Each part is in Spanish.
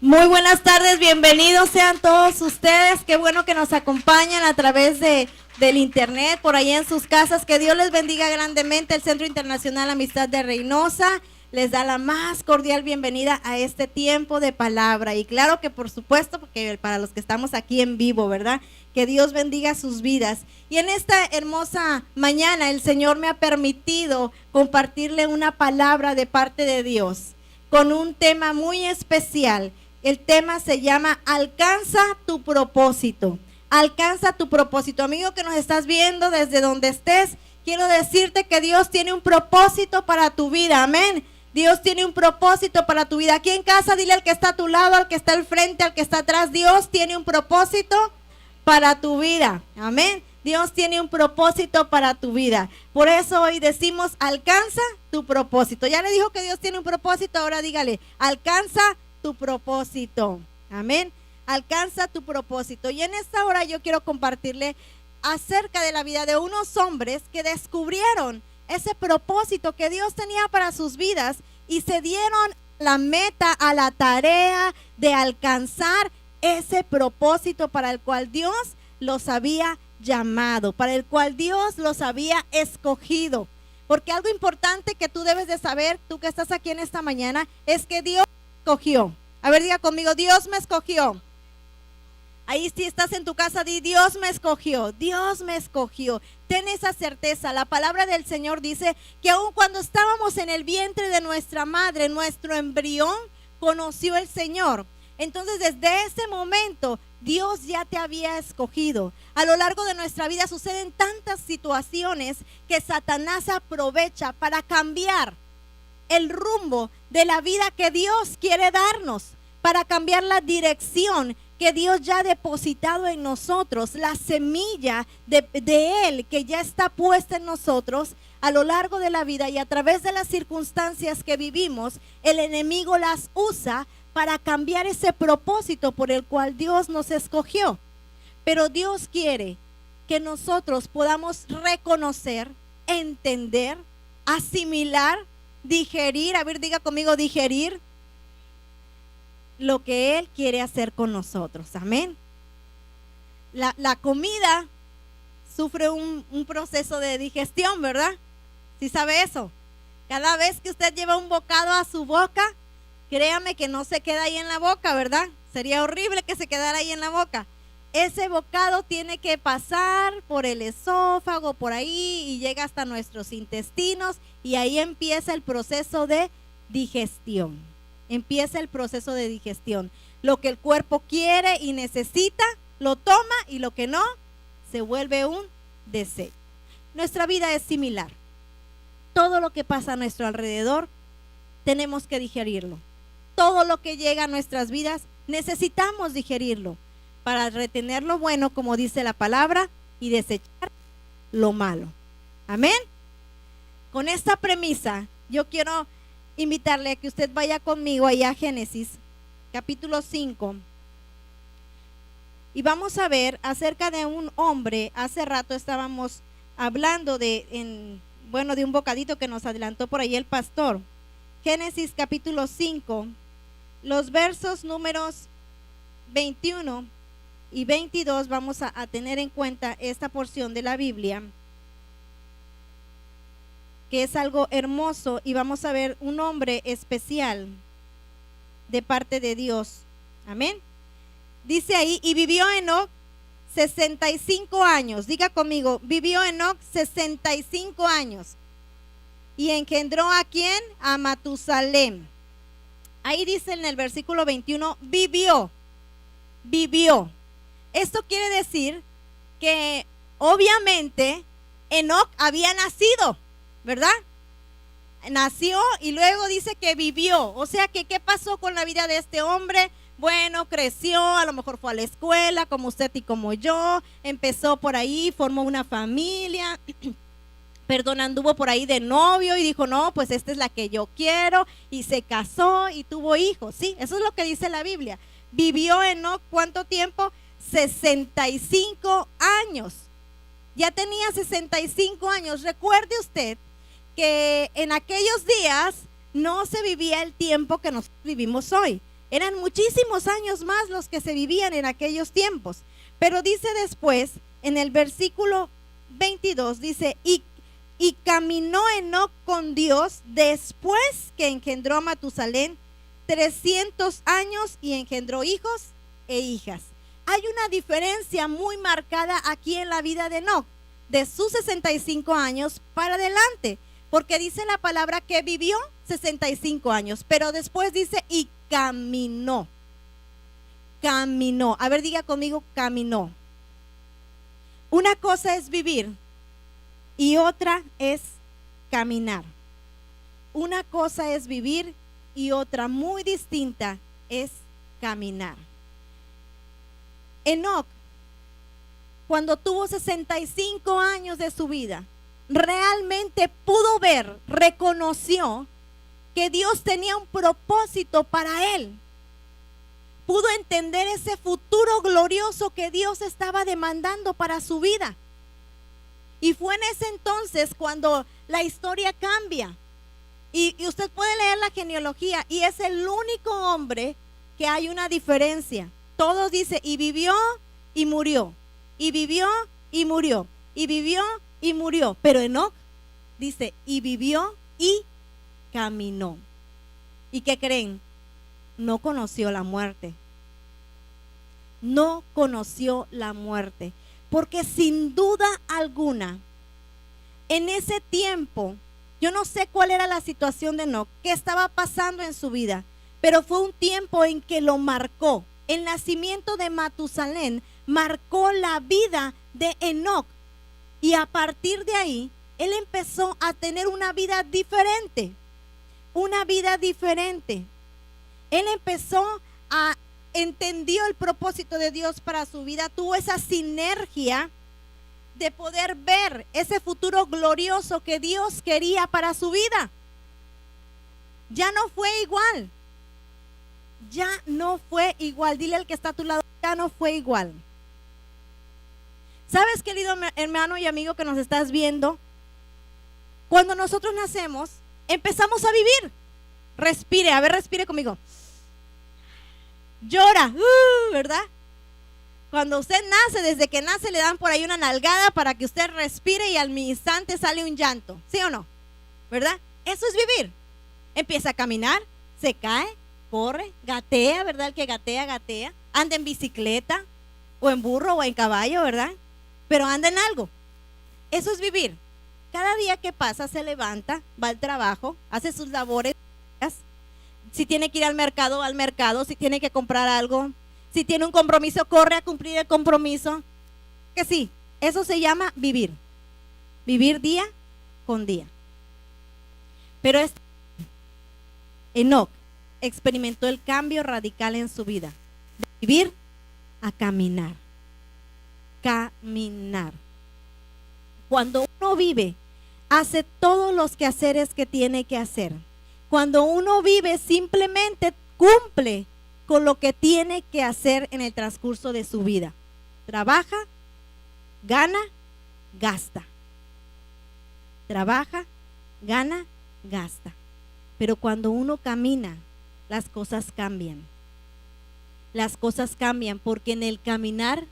Muy buenas tardes, bienvenidos sean todos ustedes. Qué bueno que nos acompañan a través del internet, por ahí en sus casas. Que Dios les bendiga grandemente. El Centro Internacional Amistad de Reynosa les da la más cordial bienvenida a este tiempo de palabra. Y claro que por supuesto, porque para los que estamos aquí en vivo, ¿verdad? Que Dios bendiga sus vidas. Y en esta hermosa mañana el Señor me ha permitido compartirle una palabra de parte de Dios con un tema muy especial. El tema se llama Alcanza tu propósito. Alcanza tu propósito. Amigo que nos estás viendo desde donde estés, quiero decirte que Dios tiene un propósito para tu vida. Amén. Dios tiene un propósito para tu vida. Aquí en casa, dile al que está a tu lado, al que está al frente, al que está atrás, Dios tiene un propósito para tu vida. Amén. Dios tiene un propósito para tu vida. Por eso hoy decimos, alcanza tu propósito. Ya le dijo que Dios tiene un propósito, ahora dígale, alcanza tu propósito. Amén. Alcanza tu propósito. Y en esta hora yo quiero compartirle acerca de la vida de unos hombres que descubrieron ese propósito que Dios tenía para sus vidas y se dieron la meta, a la tarea de alcanzar ese propósito para el cual Dios los había llamado, para el cual Dios los había escogido. Porque algo importante que tú debes de saber, tú que estás aquí en esta mañana, es que Dios escogió. A ver, diga conmigo, Dios me escogió. Ahí si estás en tu casa, di, Dios me escogió, Dios me escogió. Ten esa certeza. La palabra del Señor dice que aun cuando estábamos en el vientre de nuestra madre, nuestro embrión conoció el Señor. Entonces desde ese momento Dios ya te había escogido. A lo largo de nuestra vida suceden tantas situaciones que Satanás aprovecha para cambiar el rumbo de la vida que Dios quiere darnos, para cambiar la dirección que Dios ya ha depositado en nosotros, la semilla de Él que ya está puesta en nosotros. A lo largo de la vida y a través de las circunstancias que vivimos, el enemigo las usa para cambiar ese propósito por el cual Dios nos escogió. Pero Dios quiere que nosotros podamos reconocer, entender, asimilar, digerir, a ver, diga conmigo, digerir lo que Él quiere hacer con nosotros. Amén. La comida sufre un proceso de digestión, ¿verdad? ¿Sí sabe eso? Cada vez que usted lleva un bocado a su boca, créame que no se queda ahí en la boca, ¿verdad? Sería horrible que se quedara ahí en la boca. Ese bocado tiene que pasar por el esófago, por ahí, y llega hasta nuestros intestinos, y ahí empieza el proceso de digestión. Empieza el proceso de digestión. Lo que el cuerpo quiere y necesita, lo toma, y lo que no, se vuelve un desecho. Nuestra vida es similar. Todo lo que pasa a nuestro alrededor, tenemos que digerirlo. Todo lo que llega a nuestras vidas, necesitamos digerirlo para retener lo bueno, como dice la palabra, y desechar lo malo. Amén. Con esta premisa, yo quiero invitarle a que usted vaya conmigo allá a Génesis, capítulo 5. Y vamos a ver acerca de un hombre. Hace rato estábamos hablando de un bocadito que nos adelantó por ahí el pastor. Génesis capítulo 5, los versos números 21 y 22, vamos a tener en cuenta esta porción de la Biblia, que es algo hermoso, y vamos a ver un hombre especial de parte de Dios. Amén. Dice ahí, y vivió Enoc 65 años. Diga conmigo, vivió Enoc 65 años. Y engendró ¿a quién? A Matusalem. Ahí dice en el versículo 21, vivió. Esto quiere decir que obviamente Enoc había nacido, ¿verdad? Nació y luego dice que vivió. O sea que, ¿qué pasó con la vida de este hombre? Bueno, creció, a lo mejor fue a la escuela, como usted y como yo. Empezó por ahí, formó una familia. Anduvo por ahí de novio y dijo, no, pues esta es la que yo quiero. Y se casó y tuvo hijos. Sí, eso es lo que dice la Biblia. Vivió Enoc, ¿cuánto tiempo? 65 años. Ya tenía 65 años. Recuerde usted que en aquellos días no se vivía el tiempo que nosotros vivimos hoy. Eran muchísimos años más los que se vivían en aquellos tiempos. Pero dice después, en el versículo 22, dice, y caminó Enoc con Dios después que engendró a Matusalén 300 años y engendró hijos e hijas. Hay una diferencia muy marcada aquí en la vida de Enoc, de sus 65 años para adelante, porque dice la palabra que vivió 65 años, pero después dice y caminó. Caminó. A ver, diga conmigo, caminó. Una cosa es vivir y otra es caminar. Una cosa es vivir y otra muy distinta es caminar. Enoc, cuando tuvo 65 años de su vida, realmente pudo ver, reconoció que Dios tenía un propósito para él. Pudo entender ese futuro glorioso que Dios estaba demandando para su vida. Y fue en ese entonces cuando la historia cambia. Y usted puede leer la genealogía y es el único hombre que hay una diferencia. Todos dice y vivió y murió, y vivió y murió, y vivió y murió. Pero Enoc dice y vivió y caminó. ¿Y qué creen? No conoció la muerte. No conoció la muerte. Porque sin duda alguna, en ese tiempo, yo no sé cuál era la situación de Enoc, qué estaba pasando en su vida, pero fue un tiempo en que lo marcó. El nacimiento de Matusalén marcó la vida de Enoc. Y a partir de ahí, él empezó a tener una vida diferente. Una vida diferente. Él entendió el propósito de Dios para su vida, tuvo esa sinergia de poder ver ese futuro glorioso que Dios quería para su vida. Ya no fue igual. Ya no fue igual. Dile al que está a tu lado, ya no fue igual. ¿Sabes, querido hermano y amigo que nos estás viendo? Cuando nosotros nacemos, empezamos a vivir. Respire, a ver, respire conmigo. Llora, ¿verdad? Cuando usted nace, desde que nace le dan por ahí una nalgada para que usted respire y al instante sale un llanto, ¿sí o no? ¿Verdad? Eso es vivir. Empieza a caminar, se cae, corre, gatea, ¿verdad? El que gatea, gatea. Anda en bicicleta, o en burro, o en caballo, ¿verdad? Pero anda en algo. Eso es vivir. Cada día que pasa se levanta, va al trabajo, hace sus labores. Si tiene que ir al mercado, si tiene que comprar algo, si tiene un compromiso, corre a cumplir el compromiso. Que sí, eso se llama vivir. Vivir día con día. Pero Enoc experimentó el cambio radical en su vida. De vivir a caminar. Caminar. Cuando uno vive, hace todos los quehaceres que tiene que hacer. Cuando uno vive, simplemente cumple con lo que tiene que hacer en el transcurso de su vida. Trabaja, gana, gasta. Trabaja, gana, gasta. Pero cuando uno camina, las cosas cambian. Las cosas cambian porque en el caminar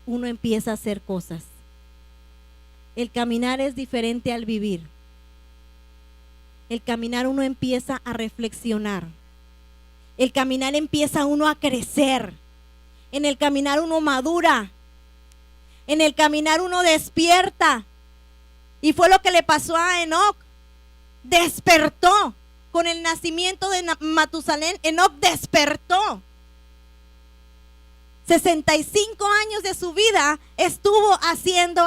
uno empieza a hacer cosas. El caminar es diferente al vivir. El caminar uno empieza a reflexionar. El caminar empieza uno a crecer. En el caminar uno madura. En el caminar uno despierta. Y fue lo que le pasó a Enoc. Despertó. Con el nacimiento de Matusalén, Enoc despertó. 65 años de su vida estuvo haciendo.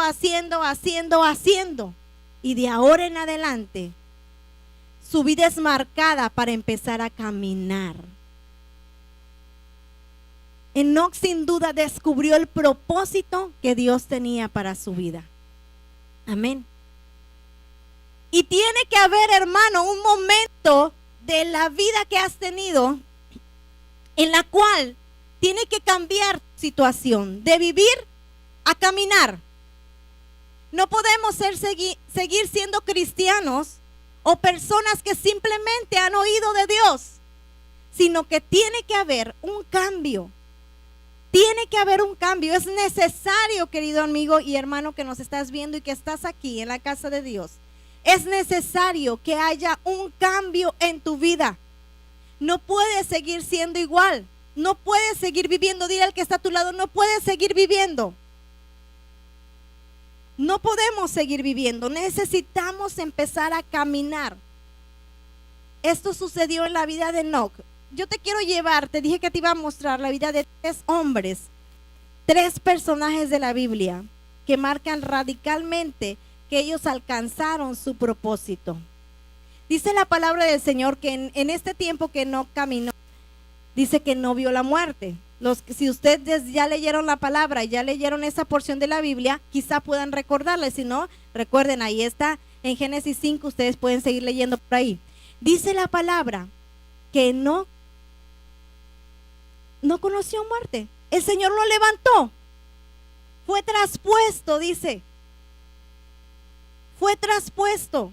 Y de ahora en adelante, su vida es marcada para empezar a caminar. Enoc sin duda descubrió el propósito que Dios tenía para su vida. Amén. Y tiene que haber, hermano, un momento de la vida que has tenido en la cual tiene que cambiar tu situación, de vivir a caminar. No podemos seguir siendo cristianos o personas que simplemente han oído de Dios sino que tiene que haber un cambio. Tiene que haber un cambio. Es necesario, querido amigo y hermano que nos estás viendo y que estás aquí en la casa de Dios. Es necesario que haya un cambio en tu vida. No puedes seguir siendo igual. No puedes seguir viviendo. Dile al que está a tu lado, no puedes seguir viviendo. No podemos seguir viviendo. Necesitamos empezar a caminar. Esto sucedió en la vida de Enoc. Yo te quiero llevar, te dije que te iba a mostrar la vida de 3 hombres, 3 personajes de la Biblia que marcan radicalmente que ellos alcanzaron su propósito. Dice la palabra del Señor que en este tiempo que Enoc caminó, dice que no vio la muerte. Si ustedes ya leyeron la palabra, ya leyeron esa porción de la Biblia, quizá puedan recordarla. Si no, recuerden, ahí está en Génesis 5, ustedes pueden seguir leyendo por ahí. Dice la palabra que no conoció muerte. El Señor lo levantó. Fue traspuesto, dice. Fue traspuesto.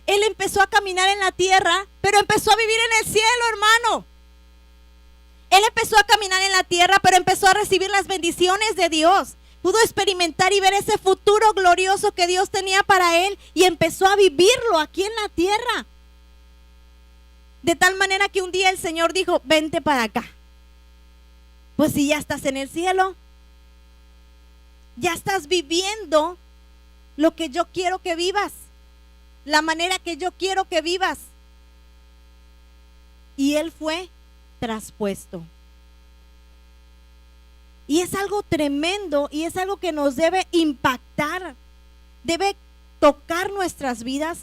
Él empezó a caminar en la tierra, pero empezó a vivir en el cielo, hermano. Él empezó a caminar en la tierra, pero empezó a recibir las bendiciones de Dios. Pudo experimentar y ver ese futuro glorioso que Dios tenía para él y empezó a vivirlo aquí en la tierra. De tal manera que un día el Señor dijo, vente para acá. Pues si ya estás en el cielo, ya estás viviendo lo que yo quiero que vivas, la manera que yo quiero que vivas. Y él fue traspuesto. Y es algo tremendo y es algo que nos debe impactar, debe tocar nuestras vidas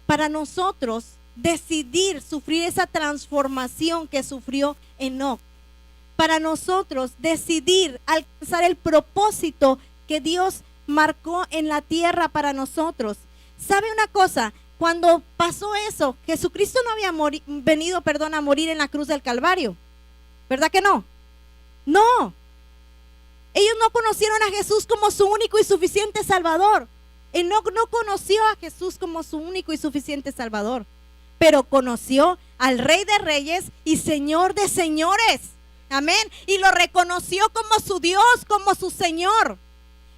para nosotros decidir sufrir esa transformación que sufrió Enoc. Para nosotros decidir alcanzar el propósito que Dios marcó en la tierra para nosotros. ¿Sabe una cosa? Cuando pasó eso, Jesucristo no había venido a morir en la cruz del Calvario. ¿Verdad que no? No. Ellos no conocieron a Jesús como su único y suficiente Salvador. Enoc no conoció a Jesús como su único y suficiente Salvador, pero conoció al Rey de Reyes y Señor de Señores. Amén. Y lo reconoció como su Dios, como su Señor.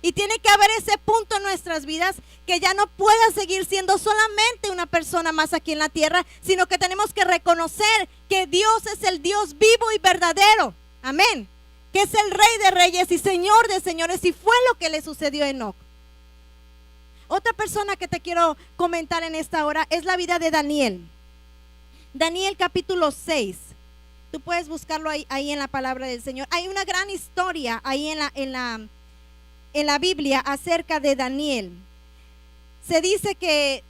Y tiene que haber ese punto en nuestras vidas que ya no pueda seguir siendo solamente una persona más aquí en la tierra, sino que tenemos que reconocer que Dios es el Dios vivo y verdadero. Amén. Que es el Rey de Reyes y Señor de Señores, y fue lo que le sucedió a Enoc. Otra persona que te quiero comentar en esta hora es la vida de Daniel. Daniel capítulo 6. Tú puedes buscarlo ahí en la palabra del Señor. Hay una gran historia ahí en la Biblia acerca de Daniel. Se dice que,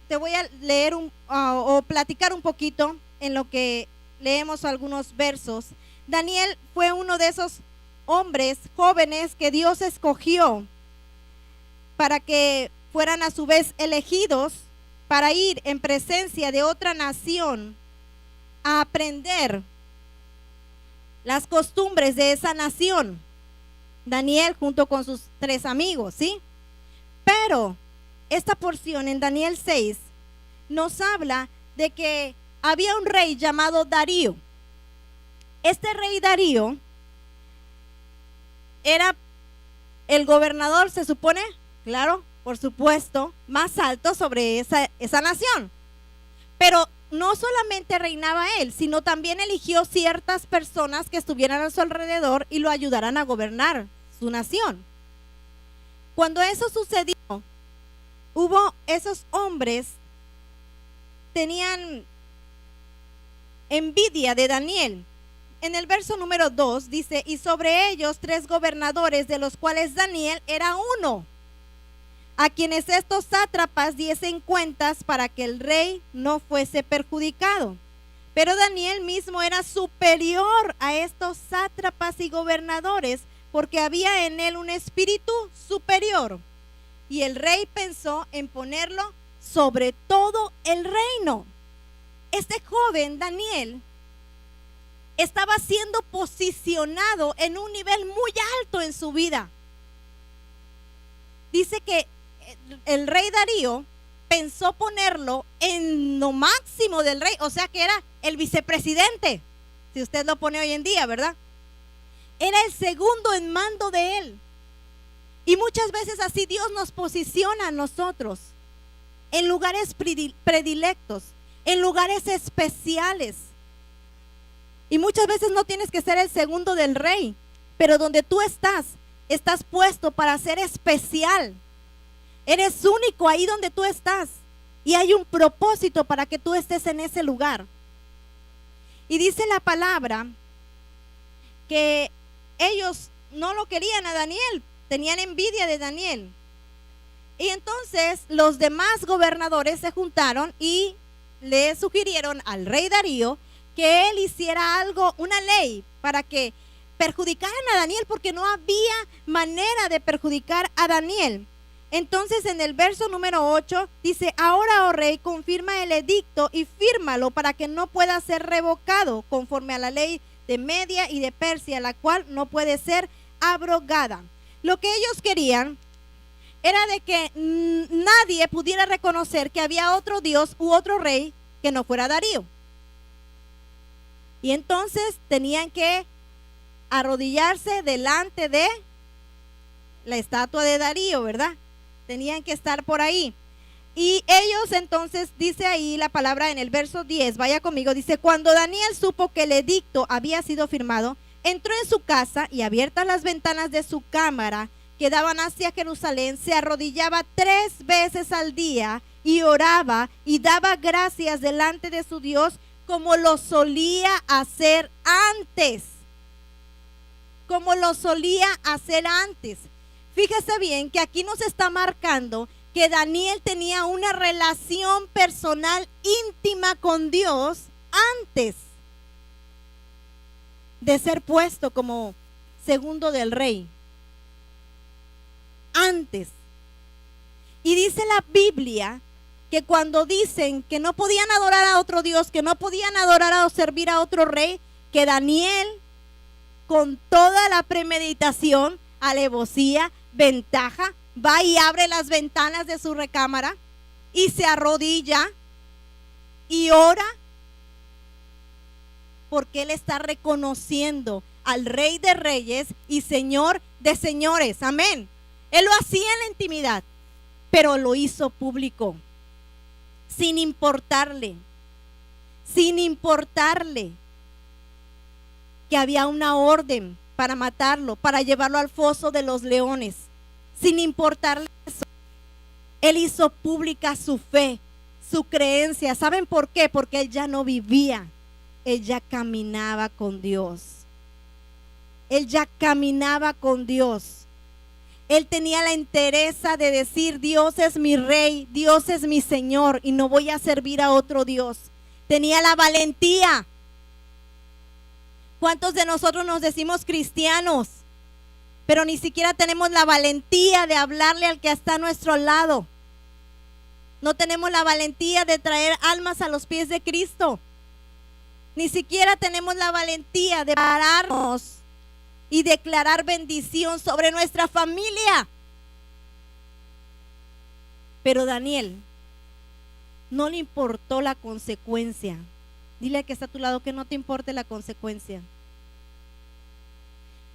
te voy a leer o platicar un poquito en lo que leemos algunos versos. Daniel fue uno de esos hombres jóvenes que Dios escogió para que fueran a su vez elegidos para ir en presencia de otra nación a aprender las costumbres de esa nación. Daniel junto con sus 3 amigos, ¿sí? Pero esta porción en Daniel 6 nos habla de que había un rey llamado Darío. Este rey Darío era el gobernador, se supone, claro, por supuesto, más alto sobre esa nación. Pero no solamente reinaba él, sino también eligió ciertas personas que estuvieran a su alrededor y lo ayudaran a gobernar su nación. Cuando eso sucedió, hubo esos hombres, tenían envidia de Daniel. En el verso número 2 dice, y sobre ellos 3 gobernadores, de los cuales Daniel era uno, a quienes estos sátrapas diesen cuentas para que el rey no fuese perjudicado. Pero Daniel mismo era superior a estos sátrapas y gobernadores, porque había en él un espíritu superior. Y el rey pensó en ponerlo sobre todo el reino. Este joven Daniel estaba siendo posicionado en un nivel muy alto en su vida. Dice que el rey Darío pensó ponerlo en lo máximo del rey, o sea que era el vicepresidente, si usted lo pone hoy en día, ¿verdad? Era el segundo en mando de él. Y muchas veces así Dios nos posiciona a nosotros en lugares predilectos, en lugares especiales. Y muchas veces no tienes que ser el segundo del rey, pero donde tú estás puesto para ser especial. Eres único ahí donde tú estás. Y hay un propósito para que tú estés en ese lugar. Y dice la palabra que ellos no lo querían a Daniel, tenían envidia de Daniel. Y entonces los demás gobernadores se juntaron y le sugirieron al rey Darío que él hiciera algo, una ley para que perjudicaran a Daniel, porque no había manera de perjudicar a Daniel. Entonces en el verso número 8 dice: ahora, oh rey, confirma el edicto y fírmalo para que no pueda ser revocado conforme a la ley de Media y de Persia, la cual no puede ser abrogada. Lo que ellos querían era de que nadie pudiera reconocer que había otro Dios u otro rey que no fuera Darío. Y entonces tenían que arrodillarse delante de la estatua de Darío, ¿verdad? Tenían que estar por ahí. Y ellos entonces, dice ahí la palabra en el verso 10, vaya conmigo, dice: cuando Daniel supo que el edicto había sido firmado, entró en su casa y, abiertas las ventanas de su cámara que daban hacia Jerusalén, se arrodillaba 3 veces al día y oraba y daba gracias delante de su Dios, como lo solía hacer antes. Como lo solía hacer antes. Fíjese bien que aquí nos está marcando que Daniel tenía una relación personal íntima con Dios antes de ser puesto como segundo del rey. Antes. Y dice la Biblia que cuando dicen que no podían adorar a otro Dios, que no podían adorar o servir a otro rey, que Daniel, con toda la premeditación, alevosía, ventaja, va y abre las ventanas de su recámara y se arrodilla y ora, porque él está reconociendo al Rey de Reyes y Señor de Señores. Amén. Él lo hacía en la intimidad, pero lo hizo público, sin importarle que había una orden para matarlo, para llevarlo al foso de los leones. Sin importarle eso, él hizo pública su fe, su creencia. ¿Saben por qué? Porque él ya no vivía, él ya caminaba con Dios. Él ya caminaba con Dios. Él tenía la entereza de decir: Dios es mi rey, Dios es mi Señor y no voy a servir a otro Dios. Tenía la valentía. ¿Cuántos de nosotros nos decimos cristianos, pero ni siquiera tenemos la valentía de hablarle al que está a nuestro lado? No tenemos la valentía de traer almas a los pies de Cristo. Ni siquiera tenemos la valentía de pararnos y declarar bendición sobre nuestra familia. Pero Daniel no le importó la consecuencia. Dile al que está a tu lado que no te importe la consecuencia.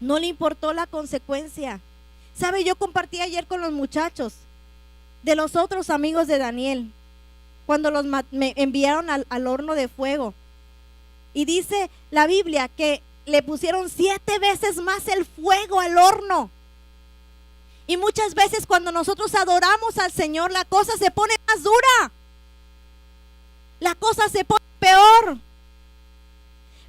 No le importó la consecuencia. ¿Sabe? Yo compartí ayer con los muchachos de los otros amigos de Daniel, cuando me enviaron al horno de fuego. Y dice la Biblia que le pusieron 7 veces más el fuego al horno. Y muchas veces cuando nosotros adoramos al Señor, la cosa se pone más dura. La cosa se pone peor.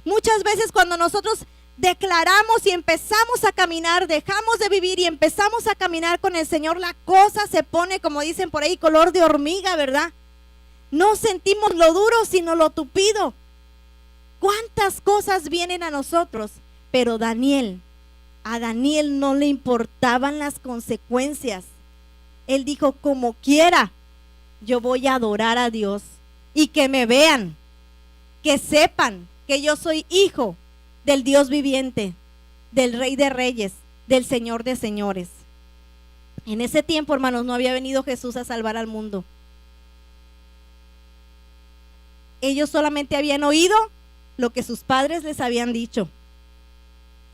Muchas veces cuando nosotros declaramos y empezamos a caminar, dejamos de vivir y empezamos a caminar con el Señor, la cosa se pone, como dicen por ahí, color de hormiga, ¿verdad? No sentimos lo duro, sino lo tupido. ¿Cuántas cosas vienen a nosotros? Pero a Daniel no le importaban las consecuencias. Él dijo: como quiera, yo voy a adorar a Dios y que me vean, que sepan que yo soy hijo del Dios viviente, del Rey de Reyes, del Señor de Señores. En ese tiempo, hermanos, no había venido Jesús a salvar al mundo. ellos solamente habían oído lo que sus padres les habían dicho.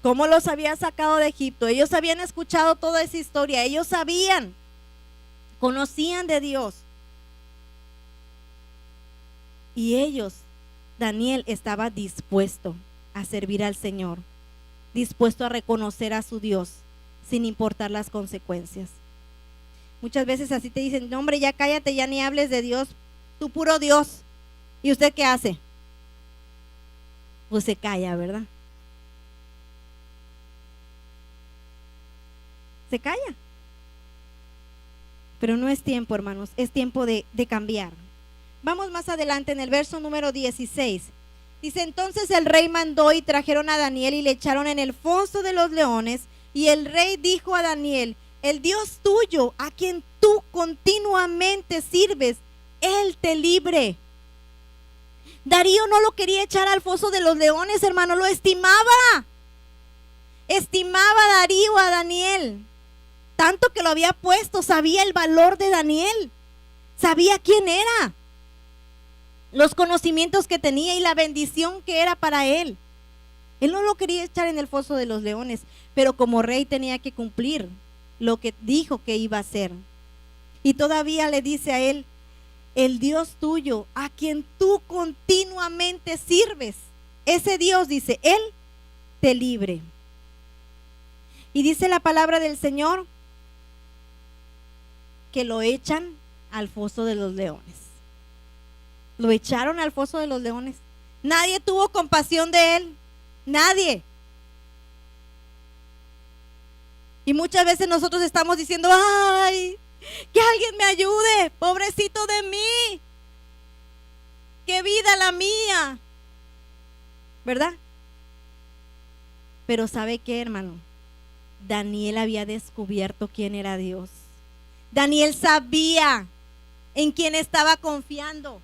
Cómo los había sacado de Egipto. Ellos habían escuchado toda esa historia. Ellos sabían, conocían de Dios. Y ellos, Daniel estaba dispuesto a servir al Señor, dispuesto a reconocer a su Dios sin importar las consecuencias. Muchas veces así te dicen, no hombre, ya cállate, ya ni hables de Dios, tú puro Dios. ¿Y usted qué hace? Pues se calla, ¿verdad? Se calla. Pero no es tiempo, hermanos, es tiempo de cambiar. Vamos más adelante en el verso número 16. Dice, entonces el rey mandó y trajeron a Daniel y le echaron en el foso de los leones. Y el rey dijo a Daniel, el Dios tuyo, a quien tú continuamente sirves, Él te libre. Darío no lo quería echar al foso de los leones, hermano, lo estimaba. Estimaba Darío a Daniel. Tanto que lo había puesto, sabía el valor de Daniel. Sabía quién era. Los conocimientos que tenía y la bendición que era para él. Él no lo quería echar en el foso de los leones, pero como rey tenía que cumplir lo que dijo que iba a hacer. Y todavía le dice a él, el Dios tuyo, a quien tú continuamente sirves, ese Dios, dice, Él te libre. Y dice la palabra del Señor que lo echan al foso de los leones. Lo echaron al foso de los leones. Nadie tuvo compasión de él. Nadie. Y muchas veces nosotros estamos diciendo, ay, que alguien me ayude, pobrecito de mí. Qué vida la mía. ¿Verdad? Pero ¿sabe qué, hermano? Daniel había descubierto quién era Dios. Daniel sabía en quién estaba confiando.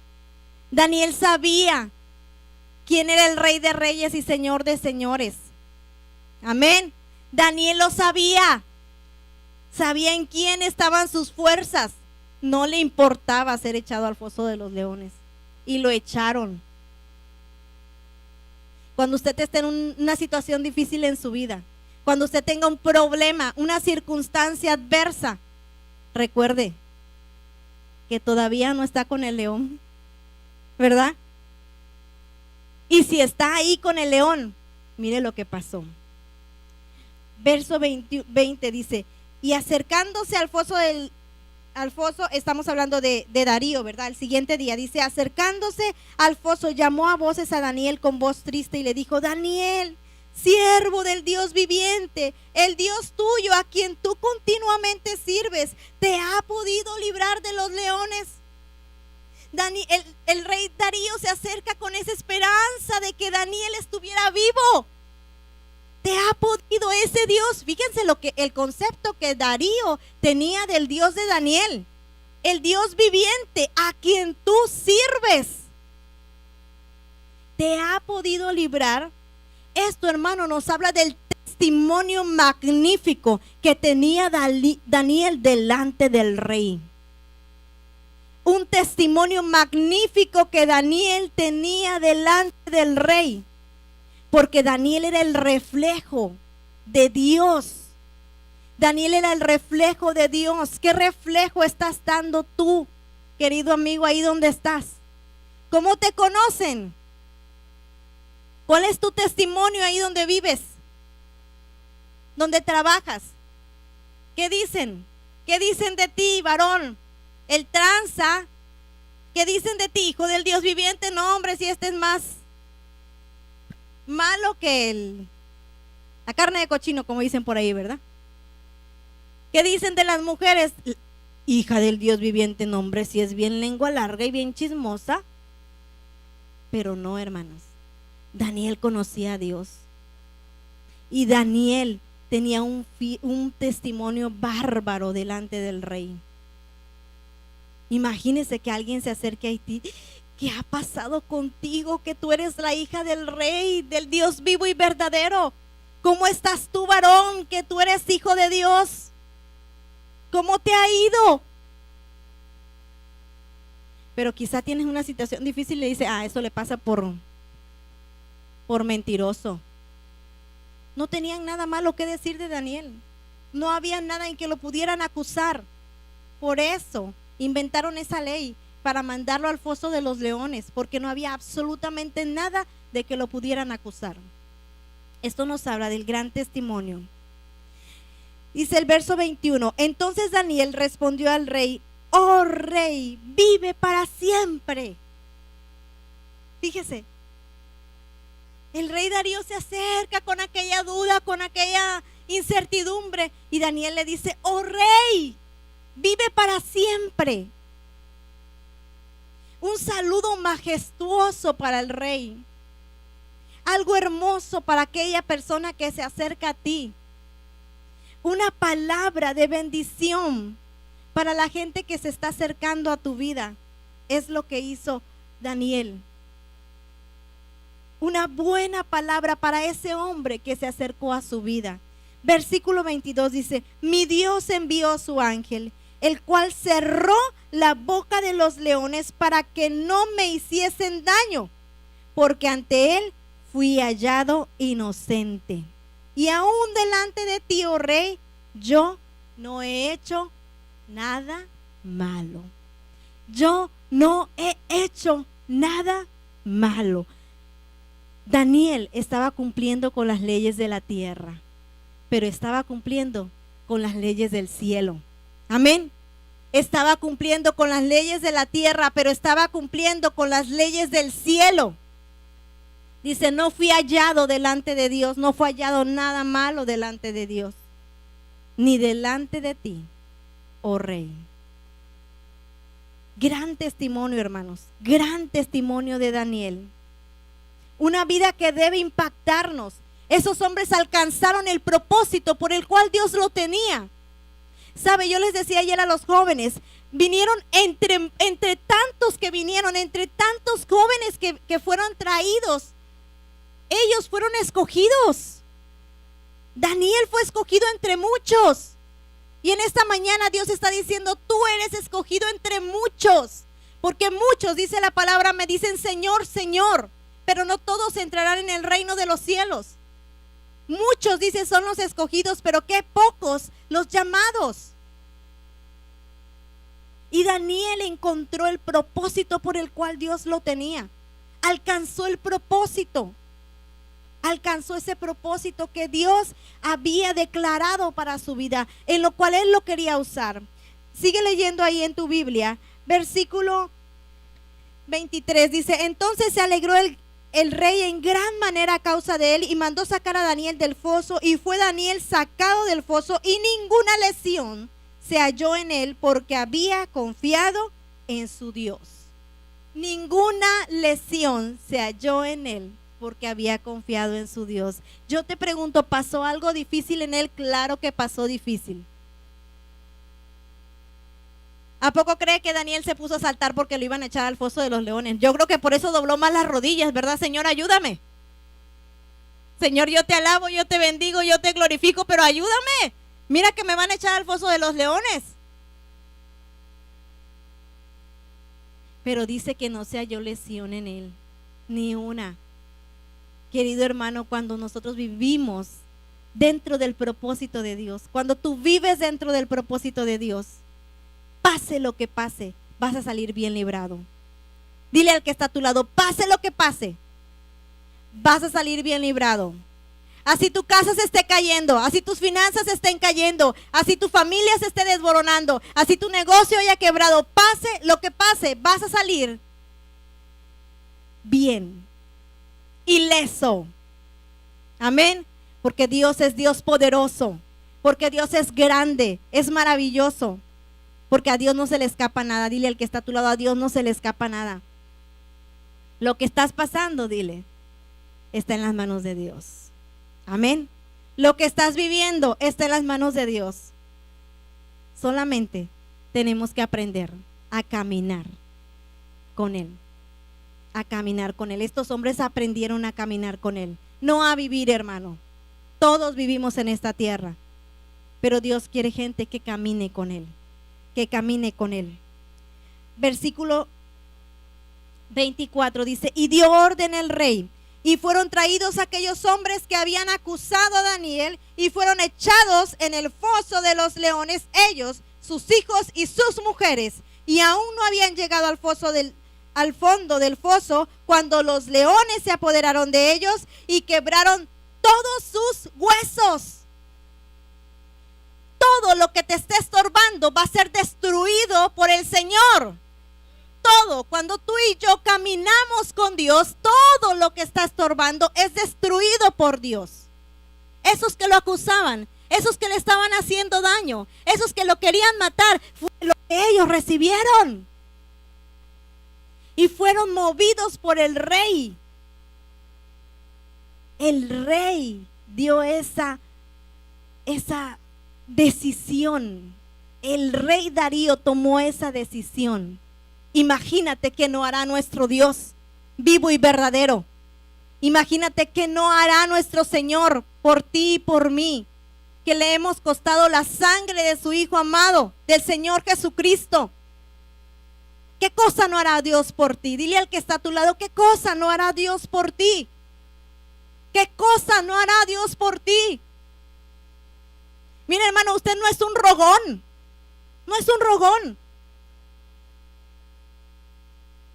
Daniel sabía quién era el Rey de Reyes y Señor de Señores. Amén. Daniel lo sabía. Sabía en quién estaban sus fuerzas. No le importaba ser echado al foso de los leones. Y lo echaron. Cuando usted esté en una situación difícil en su vida, cuando usted tenga un problema, una circunstancia adversa, recuerde que todavía no está con el león, ¿verdad? Y si está ahí con el león, mire lo que pasó. Verso 20 dice, y acercándose al foso, estamos hablando de Darío, ¿verdad? El siguiente día dice, acercándose al foso, llamó a voces a Daniel con voz triste y le dijo, Daniel, siervo del Dios viviente, el Dios tuyo a quien tú continuamente sirves, ¿te ha podido librar de los leones? El rey Darío se acerca con esa esperanza de que Daniel estuviera vivo. ¿Te ha podido ese Dios? Fíjense el concepto que Darío tenía del Dios de Daniel. El Dios viviente a quien tú sirves. ¿Te ha podido librar? Esto, hermano, nos habla del testimonio magnífico que tenía Daniel delante del rey. Un testimonio magnífico que Daniel tenía delante del rey. Porque Daniel era el reflejo de Dios. Daniel era el reflejo de Dios. ¿Qué reflejo estás dando tú, querido amigo, ahí donde estás? ¿Cómo te conocen? ¿Cuál es tu testimonio ahí donde vives? ¿Donde trabajas? ¿Qué dicen? ¿Qué dicen de ti, varón? El tranza. ¿Qué dicen de ti, hijo del Dios viviente? No, hombre, si este es más malo que la carne de cochino, como dicen por ahí, ¿verdad? ¿Qué dicen de las mujeres? Hija del Dios viviente, no, hombre, si es bien lengua larga y bien chismosa. Pero no, hermanos, Daniel conocía a Dios. Y Daniel tenía un testimonio bárbaro delante del rey. Imagínese que alguien se acerque a ti. ¿Qué ha pasado contigo? Que tú eres la hija del rey, del Dios vivo y verdadero. ¿Cómo estás tú, varón? Que tú eres hijo de Dios. ¿Cómo te ha ido? Pero quizá tienes una situación difícil y le dice, eso le pasa por mentiroso. No tenían nada malo que decir de Daniel. No había nada en que lo pudieran acusar. Por eso inventaron esa ley para mandarlo al foso de los leones, porque no había absolutamente nada de que lo pudieran acusar. Esto nos habla del gran testimonio. Dice el verso 21, entonces Daniel respondió al rey, oh rey, vive para siempre. Fíjese, el rey Darío se acerca con aquella duda, con aquella incertidumbre, y Daniel le dice, oh rey, vive para siempre. Un saludo majestuoso para el rey. Algo hermoso para aquella persona que se acerca a ti. Una palabra de bendición para la gente que se está acercando a tu vida. Es lo que hizo Daniel. Una buena palabra para ese hombre que se acercó a su vida. Versículo 22 dice, mi Dios envió su ángel, el cual cerró la boca de los leones para que no me hiciesen daño, porque ante él fui hallado inocente. Y aún delante de ti, oh rey, yo no he hecho nada malo. Yo no he hecho nada malo. Daniel estaba cumpliendo con las leyes de la tierra, pero estaba cumpliendo con las leyes del cielo. Amén. Estaba cumpliendo con las leyes de la tierra, pero estaba cumpliendo con las leyes del cielo. Dice, no fui hallado delante de Dios, no fue hallado nada malo delante de Dios, ni delante de ti, oh rey. Gran testimonio, hermanos, gran testimonio de Daniel. Una vida que debe impactarnos. Esos hombres alcanzaron el propósito por el cual Dios lo tenía. Sabe, yo les decía ayer a los jóvenes, vinieron entre tantos que vinieron, entre tantos jóvenes que fueron traídos, ellos fueron escogidos. Daniel fue escogido entre muchos. Y en esta mañana Dios está diciendo, tú eres escogido entre muchos. Porque muchos, dice la palabra, me dicen Señor, Señor, pero no todos entrarán en el reino de los cielos. Muchos, dice, son los escogidos, pero qué pocos los llamados. Y Daniel encontró el propósito por el cual Dios lo tenía. Alcanzó el propósito. Alcanzó ese propósito que Dios había declarado para su vida, en lo cual él lo quería usar. Sigue leyendo ahí en tu Biblia, versículo 23, dice, entonces se alegró el rey en gran manera a causa de él y mandó sacar a Daniel del foso, y fue Daniel sacado del foso y ninguna lesión se halló en él porque había confiado en su Dios. Ninguna lesión se halló en él porque había confiado en su Dios. Yo te pregunto, ¿pasó algo difícil en él? Claro que pasó difícil. ¿A poco cree que Daniel se puso a saltar porque lo iban a echar al foso de los leones? Yo creo que por eso dobló más las rodillas, ¿verdad? Señor, ayúdame. Señor, yo te alabo, yo te bendigo, yo te glorifico, pero ayúdame. Mira que me van a echar al foso de los leones. Pero dice que no se halló lesión en él, ni una. Querido hermano, cuando nosotros vivimos dentro del propósito de Dios, cuando tú vives dentro del propósito de Dios, pase lo que pase, vas a salir bien librado. Dile al que está a tu lado, pase lo que pase, vas a salir bien librado. Así tu casa se esté cayendo, así tus finanzas estén cayendo, así tu familia se esté desboronando, así tu negocio haya quebrado, pase lo que pase, vas a salir bien, ileso. Amén. Porque Dios es Dios poderoso, porque Dios es grande, es maravilloso. Porque a Dios no se le escapa nada. Dile al que está a tu lado, a Dios no se le escapa nada. Lo que estás pasando, dile, está en las manos de Dios. Amén. Lo que estás viviendo está en las manos de Dios. Solamente tenemos que aprender a caminar con Él. A caminar con Él. Estos hombres aprendieron a caminar con Él. No a vivir, hermano. Todos vivimos en esta tierra. Pero Dios quiere gente que camine con Él. Que camine con Él. Versículo 24 dice, y dio orden el rey, y fueron traídos aquellos hombres que habían acusado a Daniel, y fueron echados en el foso de los leones, ellos, sus hijos y sus mujeres, y aún no habían llegado al fondo del foso, cuando los leones se apoderaron de ellos y quebraron todos sus huesos. Todo lo que te esté estorbando va a ser destruido por el Señor. Todo, cuando tú y yo caminamos con Dios, todo lo que está estorbando es destruido por Dios. Esos que lo acusaban, esos que le estaban haciendo daño, esos que lo querían matar, fue lo que ellos recibieron. Y fueron movidos por el rey. El rey dio esa decisión. El rey Darío tomó esa decisión. Imagínate que no hará nuestro Dios vivo y verdadero. Imagínate que no hará nuestro Señor por ti y por mí, que le hemos costado la sangre de su Hijo amado, del Señor Jesucristo. ¿Qué cosa no hará Dios por ti? Dile al que está a tu lado, ¿qué cosa no hará Dios por ti? ¿Qué cosa no hará Dios por ti? Mire, hermano, usted no es un rogón. No es un rogón.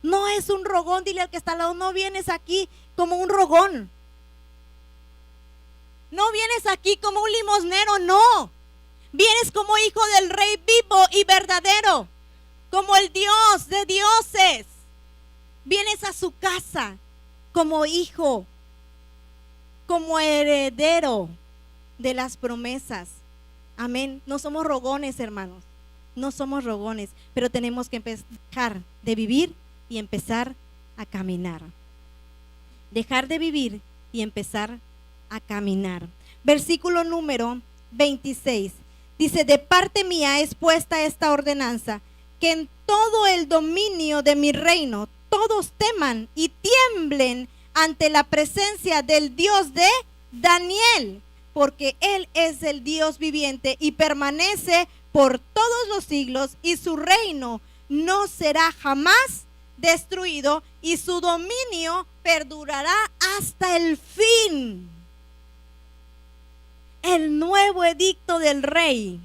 No es un rogón. Dile al que está al lado, no vienes aquí como un rogón. No vienes aquí como un limosnero, no. Vienes como hijo del Rey vivo y verdadero, como el Dios de dioses. Vienes a su casa como hijo, como heredero de las promesas. Amén. No somos rogones, hermanos. No somos rogones, pero tenemos que dejar de vivir y empezar a caminar. Dejar de vivir y empezar a caminar. Versículo número 26. Dice, de parte mía es puesta esta ordenanza, que en todo el dominio de mi reino todos teman y tiemblen ante la presencia del Dios de Daniel, porque Él es el Dios viviente y permanece por todos los siglos, y su reino no será jamás destruido, y su dominio perdurará hasta el fin. El nuevo edicto del rey,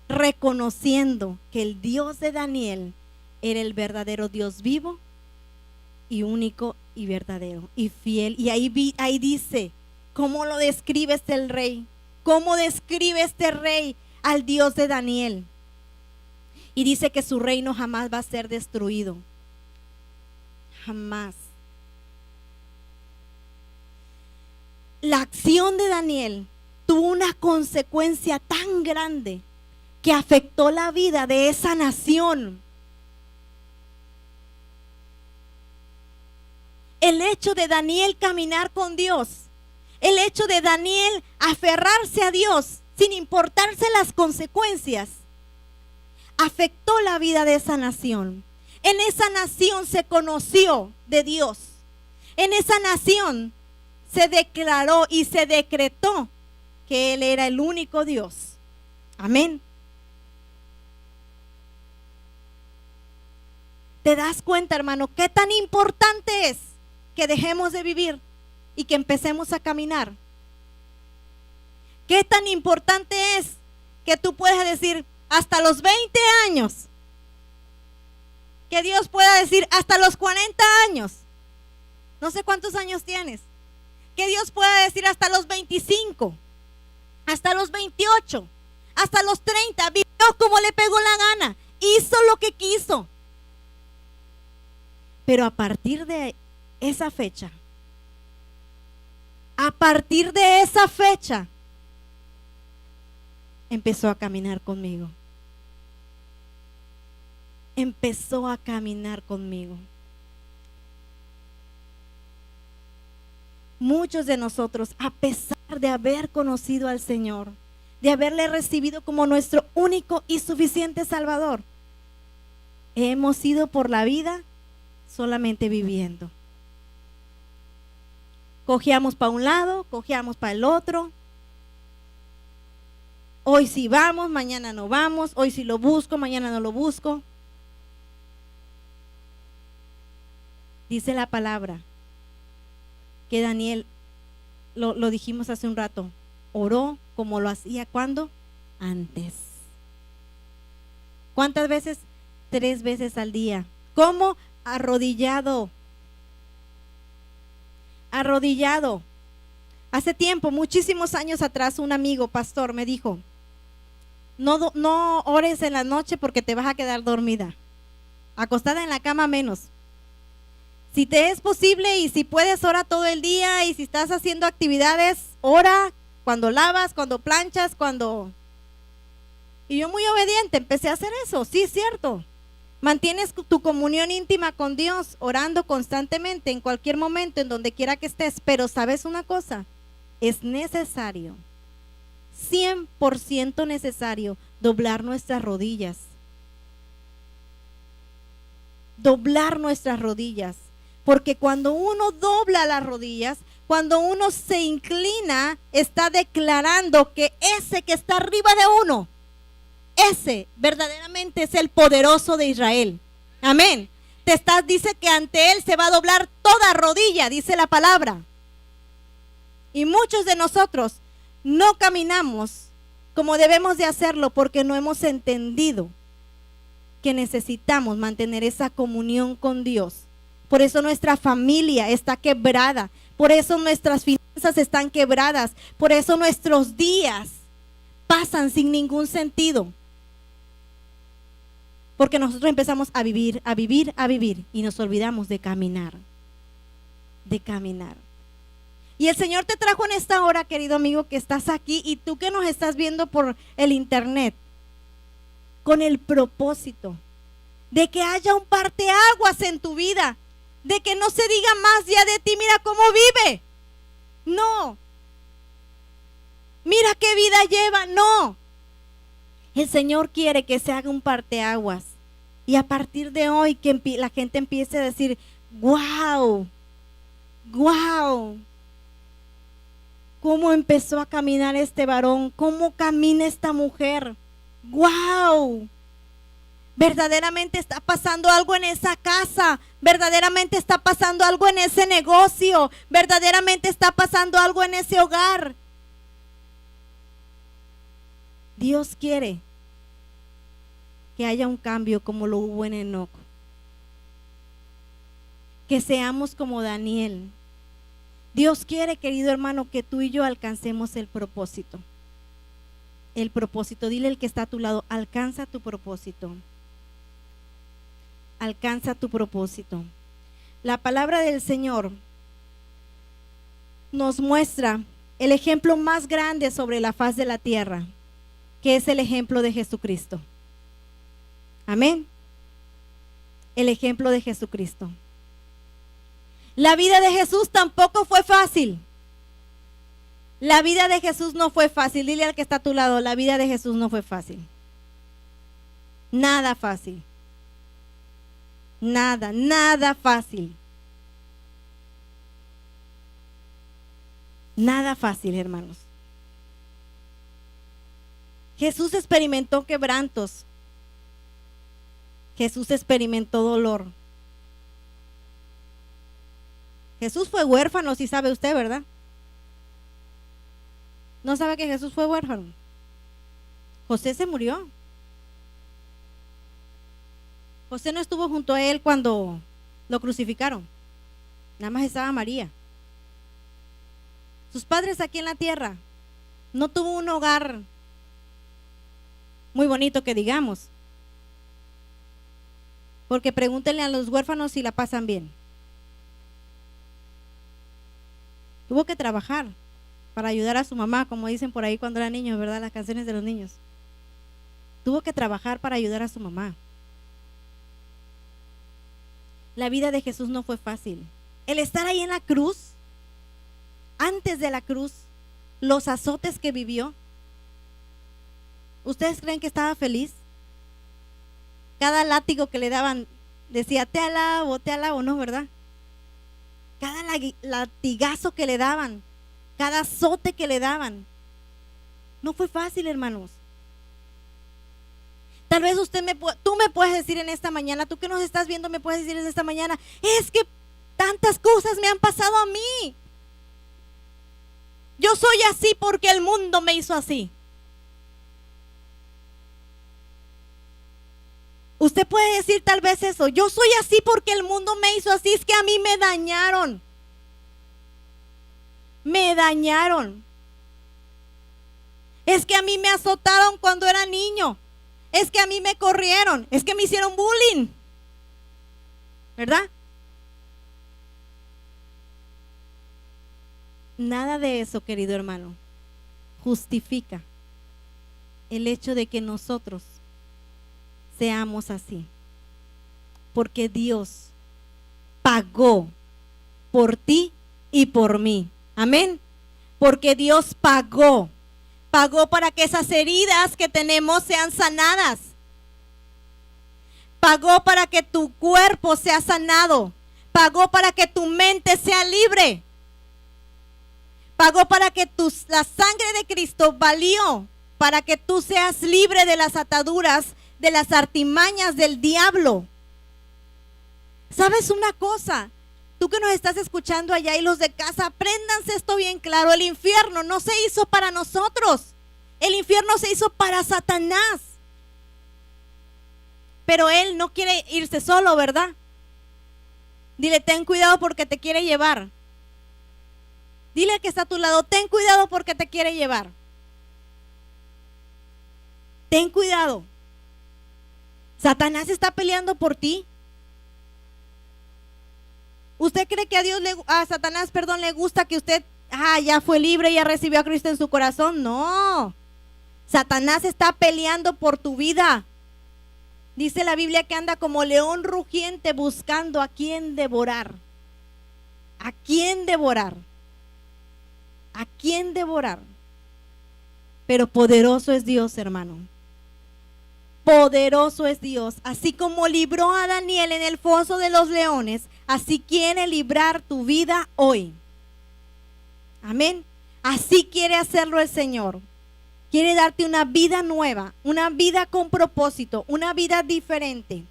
reconociendo que el Dios de Daniel era el verdadero Dios vivo y único y verdadero y fiel. Y ahí dice cómo lo describe el rey, cómo describe este rey al Dios de Daniel. Y dice que su reino jamás va a ser destruido. Jamás. La acción de Daniel tuvo una consecuencia tan grande que afectó la vida de esa nación. El hecho de Daniel caminar con Dios, el hecho de Daniel aferrarse a Dios sin importarse las consecuencias, afectó la vida de esa nación. En esa nación se conoció de Dios. En esa nación se declaró y se decretó que Él era el único Dios. Amén. ¿Te das cuenta, hermano, qué tan importante es que dejemos de vivir y que empecemos a caminar? ¿Qué tan importante es que tú puedas decir hasta los 20 años? Que Dios pueda decir hasta los 40 años. No sé cuántos años tienes. Que Dios pueda decir hasta los 25, hasta los 28, hasta los 30. Vivió como le pegó la gana. Hizo lo que quiso. Pero a partir de esa fecha, empezó a caminar conmigo. Empezó a caminar conmigo. Muchos de nosotros, a pesar de haber conocido al Señor, de haberle recibido como nuestro único y suficiente Salvador, hemos ido por la vida solamente viviendo. Cogíamos para un lado, cogíamos para el otro. Hoy sí vamos, mañana no vamos. Hoy sí lo busco, mañana no lo busco. Dice la palabra que Daniel, lo dijimos hace un rato, oró como lo hacía ¿cuándo? Antes. ¿Cuántas veces? 3 veces al día. ¿Cómo? Arrodillado. Arrodillado. Hace tiempo, muchísimos años atrás, un amigo pastor me dijo, no ores en la noche porque te vas a quedar dormida. Acostada en la cama menos. Si te es posible y si puedes, ora todo el día, y si estás haciendo actividades, ora cuando lavas, cuando planchas, cuando... Y yo muy obediente, empecé a hacer eso, sí es cierto. Mantienes tu comunión íntima con Dios, orando constantemente, en cualquier momento, en donde quiera que estés, pero ¿sabes una cosa? Es necesario, 100% necesario, doblar nuestras rodillas. Doblar nuestras rodillas. Porque cuando uno dobla las rodillas, cuando uno se inclina, está declarando que ese que está arriba de uno, ese verdaderamente es el poderoso de Israel. Amén. Dice que ante él se va a doblar toda rodilla, dice la palabra. Y muchos de nosotros no caminamos como debemos de hacerlo porque no hemos entendido que necesitamos mantener esa comunión con Dios. Por eso nuestra familia está quebrada, por eso nuestras finanzas están quebradas, por eso nuestros días pasan sin ningún sentido. Porque nosotros empezamos a vivir y nos olvidamos de caminar. De caminar. Y el Señor te trajo en esta hora, querido amigo, que estás aquí y tú que nos estás viendo por el internet, con el propósito de que haya un parteaguas en tu vida, de que no se diga más ya de ti, mira cómo vive. No. Mira qué vida lleva, no. El Señor quiere que se haga un parteaguas. Y a partir de hoy que la gente empiece a decir, wow, wow. ¿Cómo empezó a caminar este varón? ¿Cómo camina esta mujer? wow. Verdaderamente está pasando algo en esa casa, verdaderamente está pasando algo en ese negocio, verdaderamente está pasando algo en ese hogar. Dios quiere que haya un cambio como lo hubo en Enoc. Que seamos como Daniel. Dios quiere, querido hermano, que tú y yo alcancemos el propósito. El propósito, dile al que está a tu lado, alcanza tu propósito. Alcanza tu propósito. La palabra del Señor nos muestra el ejemplo más grande sobre la faz de la tierra, que es el ejemplo de Jesucristo. Amén. El ejemplo de Jesucristo. La vida de Jesús tampoco fue fácil. La vida de Jesús no fue fácil. Dile al que está a tu lado, la vida de Jesús no fue fácil. Nada fácil. Nada fácil. Nada fácil, hermanos. Jesús experimentó quebrantos. Jesús experimentó dolor. Jesús fue huérfano, si sabe usted, ¿verdad? ¿No sabe que Jesús fue huérfano? José se murió. José no estuvo junto a él cuando lo crucificaron. Nada más estaba María. Sus padres aquí en la tierra. No tuvo un hogar muy bonito que digamos. Porque pregúntenle a los huérfanos si la pasan bien. Tuvo que trabajar para ayudar a su mamá, como dicen por ahí cuando eran niños, ¿verdad? Las canciones de los niños. Tuvo que trabajar para ayudar a su mamá. La vida de Jesús no fue fácil. El estar ahí en la cruz, antes de la cruz, los azotes que vivió. ¿Ustedes creen que estaba feliz? Cada látigo que le daban decía, te alabo, ¿no, verdad? Cada latigazo que le daban, cada azote que le daban, no fue fácil, hermanos. Tal vez tú me puedes decir en esta mañana, tú que nos estás viendo me puedes decir en esta mañana, es que Tantas cosas me han pasado a mí. Yo soy así porque el mundo me hizo así. Usted puede decir tal vez eso, yo soy así porque el mundo me hizo así, es que a mí me dañaron. Me dañaron. Es que a mí me azotaron cuando era niño. Es que a mí me corrieron. Es que me hicieron bullying. ¿Verdad? Nada de eso, querido hermano, justifica el hecho de que nosotros seamos así. Porque Dios pagó por ti y por mí. Amén. Porque Dios pagó para que esas heridas que tenemos sean sanadas. Pagó para que tu cuerpo sea sanado. Pagó para que tu mente sea libre. Pagó para que la sangre de Cristo valió para que tú seas libre de las ataduras, de las artimañas del diablo. ¿Sabes una cosa? Tú que nos estás escuchando allá y los de casa, apréndanse esto bien claro. El infierno no se hizo para nosotros. El infierno se hizo para Satanás. Pero él no quiere irse solo, ¿verdad? Dile, ten cuidado porque te quiere llevar. Dile al que está a tu lado, ten cuidado porque te quiere llevar. Ten cuidado. Satanás está peleando por ti. ¿Usted cree que a Satanás, le gusta que usted, ya fue libre, ya recibió a Cristo en su corazón? No. Satanás está peleando por tu vida. Dice la Biblia que anda como león rugiente buscando a quién devorar. ¿A quién devorar? ¿A quién devorar? Pero poderoso es Dios, hermano. Poderoso es Dios. Así como libró a Daniel en el foso de los leones, así quiere librar tu vida hoy. Amén. Así quiere hacerlo el Señor. Quiere darte una vida nueva, una vida con propósito, una vida diferente.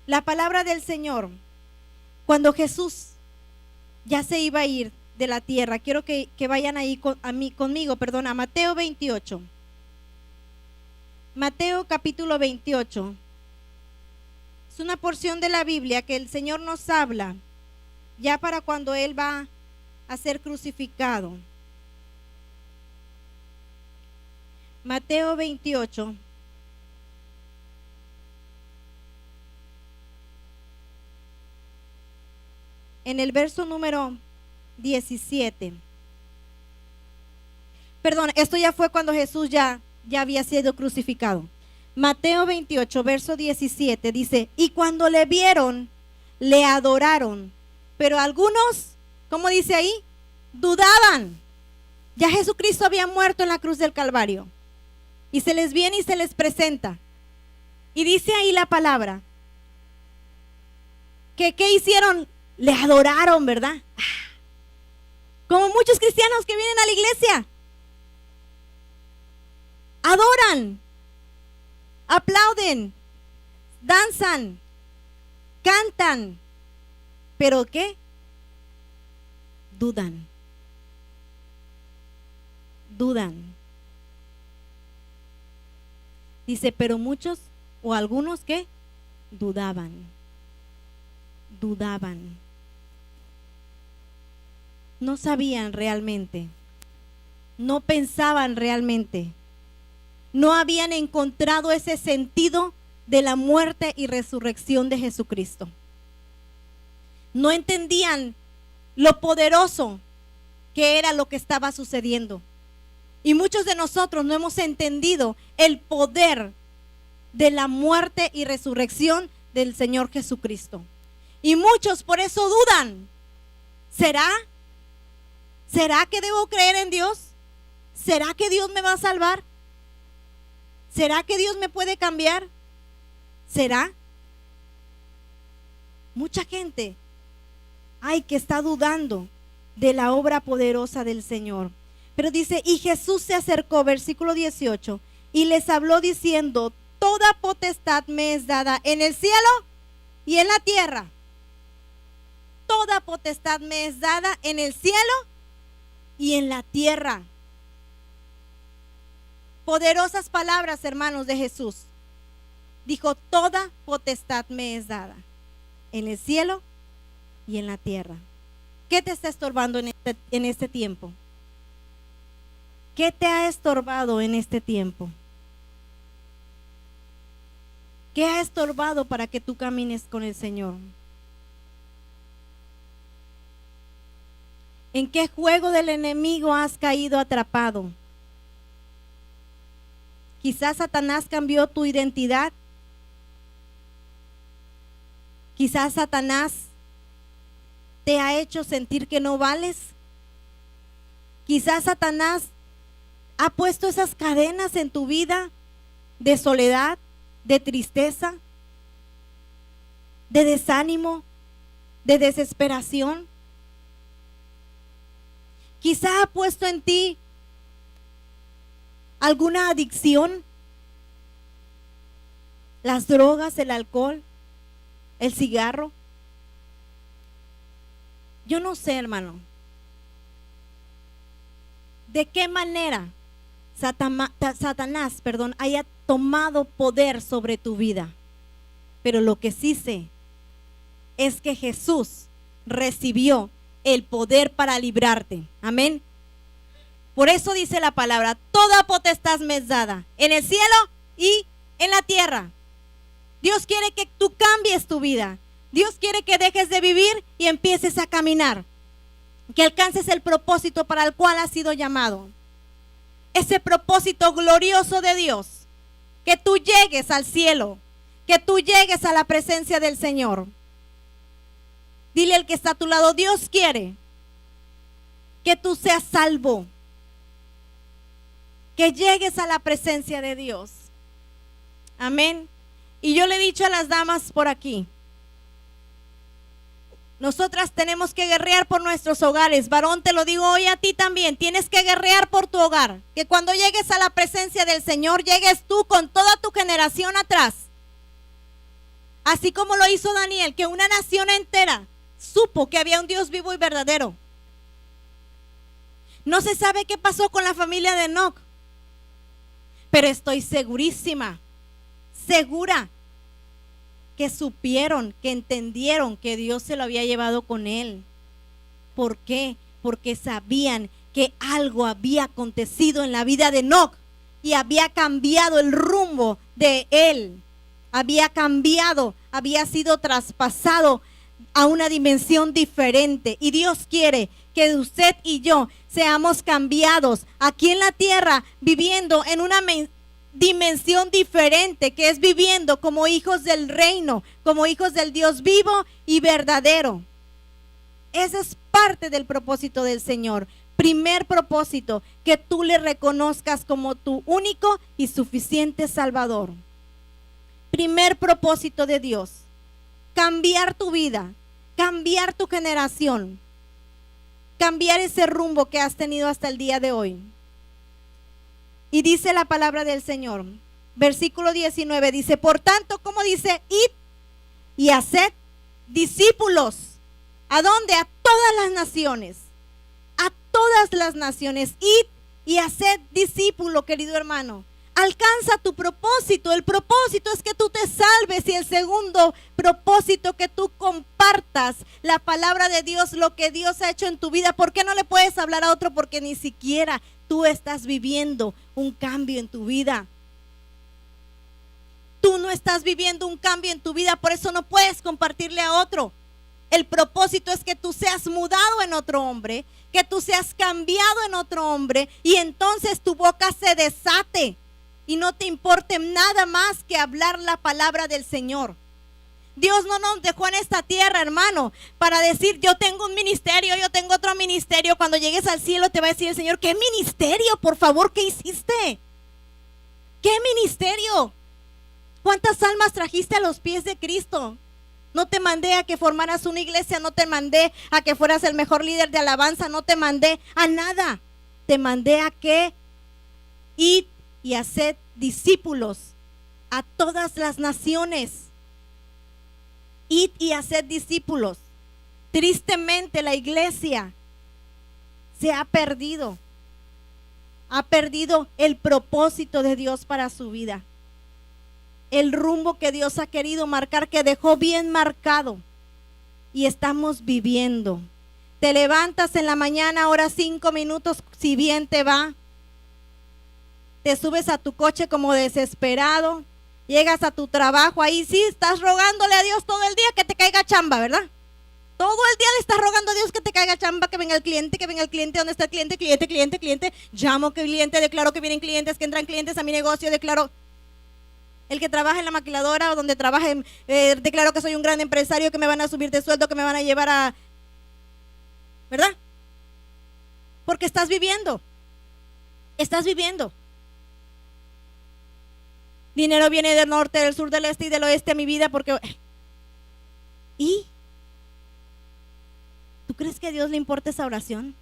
La palabra del Señor, cuando Jesús ya se iba a ir de la tierra, quiero que vayan ahí conmigo, a Mateo 28. Mateo capítulo 28. Es una porción de la Biblia que el Señor nos habla ya para cuando Él va a ser crucificado. Mateo 28. En el verso número 17. Perdón, esto ya fue cuando Jesús ya había sido crucificado. Mateo 28, verso 17 dice, y cuando le vieron, le adoraron, pero algunos, ¿cómo dice ahí? Dudaban. Ya Jesucristo había muerto en la cruz del Calvario. Y se les viene y se les presenta. Y dice ahí la palabra, que ¿qué hicieron? Le adoraron, ¿verdad? Como muchos cristianos que vienen a la iglesia. Adoran, aplauden, danzan, cantan, pero ¿qué? Dudan. Dice, pero muchos o algunos ¿qué? Dudaban. No sabían realmente, no pensaban realmente. No habían encontrado ese sentido de la muerte y resurrección de Jesucristo. No entendían lo poderoso que era lo que estaba sucediendo. Y muchos de nosotros no hemos entendido el poder de la muerte y resurrección del Señor Jesucristo. Y muchos por eso dudan. ¿Será que debo creer en Dios? ¿Será que Dios me va a salvar? ¿Será que Dios me puede cambiar? ¿Será? Mucha gente que está dudando de la obra poderosa del Señor. Pero dice, y Jesús se acercó, versículo 18, y les habló diciendo, toda potestad me es dada en el cielo y en la tierra. Toda potestad me es dada en el cielo y en la tierra. Poderosas palabras, hermanos, de Jesús. Dijo, toda potestad me es dada en el cielo y en la tierra. ¿Qué te está estorbando en este tiempo? ¿Qué te ha estorbado en este tiempo? ¿Qué ha estorbado para que tú camines con el Señor? ¿En qué juego del enemigo has caído atrapado? Quizás Satanás cambió tu identidad. Quizás Satanás te ha hecho sentir que no vales. Quizás Satanás ha puesto esas cadenas en tu vida de soledad, de tristeza, de desánimo, de desesperación. Quizá ha puesto en ti alguna adicción, las drogas, el alcohol, el cigarro. Yo no sé, hermano, de qué manera Satanás, haya tomado poder sobre tu vida. Pero lo que sí sé es que Jesús recibió el poder para librarte. Amén. Por eso dice la palabra, toda potestad me es dada en el cielo y en la tierra. Dios quiere que tú cambies tu vida. Dios quiere que dejes de vivir y empieces a caminar. Que alcances el propósito para el cual has sido llamado. Ese propósito glorioso de Dios. Que tú llegues al cielo. Que tú llegues a la presencia del Señor. Dile al que está a tu lado, Dios quiere que tú seas salvo. Que llegues a la presencia de Dios. Amén. Y yo le he dicho a las damas por aquí, nosotras tenemos que guerrear por nuestros hogares. Varón, te lo digo hoy a ti también. Tienes que guerrear por tu hogar. Que cuando llegues a la presencia del Señor, llegues tú con toda tu generación atrás. Así como lo hizo Daniel, que una nación entera supo que había un Dios vivo y verdadero. No se sabe qué pasó con la familia de Enoc, pero estoy segurísima, segura, que supieron, que entendieron que Dios se lo había llevado con él. ¿Por qué? Porque sabían que algo había acontecido en la vida de Enoc y había cambiado el rumbo de él. Había cambiado, había sido traspasado a una dimensión diferente. Y Dios quiere que usted y yo seamos cambiados aquí en la tierra, viviendo en una dimensión diferente, que es viviendo como hijos del reino, como hijos del Dios vivo y verdadero. Ese es parte del propósito del Señor. Primer propósito, que tú le reconozcas como tu único y suficiente Salvador. Primer propósito de Dios, cambiar tu vida, cambiar tu generación, cambiar ese rumbo que has tenido hasta el día de hoy. Y dice la palabra del Señor, versículo 19, dice, por tanto, como dice, id y haced discípulos. ¿A dónde? A todas las naciones. A todas las naciones. Id y haced discípulo, querido hermano. Alcanza tu propósito. El propósito es que tú te salves, y el segundo propósito, que tú compartas la palabra de Dios, lo que Dios ha hecho en tu vida. ¿Por qué no le puedes hablar a otro? Porque ni siquiera tú estás viviendo un cambio en tu vida. Tú no estás viviendo un cambio en tu vida, por eso no puedes compartirle a otro. El propósito es que tú seas mudado en otro hombre, que tú seas cambiado en otro hombre, y entonces tu boca se desate y no te importe nada más que hablar la palabra del Señor. Dios no nos dejó en esta tierra, hermano, para decir, yo tengo un ministerio, yo tengo otro ministerio. Cuando llegues al cielo te va a decir el Señor, ¿qué ministerio? Por favor, ¿qué hiciste? ¿Qué ministerio? ¿Cuántas almas trajiste a los pies de Cristo? No te mandé a que formaras una iglesia, no te mandé a que fueras el mejor líder de alabanza, no te mandé a nada. Te mandé a que id y haced discípulos a todas las naciones. id y haced discípulos. Tristemente la iglesia se ha perdido el propósito de Dios para su vida, el rumbo que Dios ha querido marcar, que dejó bien marcado, y estamos viviendo. Te levantas en la mañana, oras 5 minutos, si bien te va, te subes a tu coche como desesperado, llegas a tu trabajo, ahí sí estás rogándole a Dios todo el día que te caiga chamba, ¿verdad? Todo el día le estás rogando a Dios que te caiga chamba, que venga el cliente, ¿dónde está el cliente? Cliente, llamo que cliente, declaro que vienen clientes, que entran clientes a mi negocio, declaro. El que trabaja en la maquiladora o donde trabaje, declaro que soy un gran empresario, que me van a subir de sueldo, que me van a llevar a, ¿verdad? Porque estás viviendo. Dinero viene del norte, del sur, del este y del oeste a mi vida porque... ¿Y? ¿Tú crees que a Dios le importa esa oración?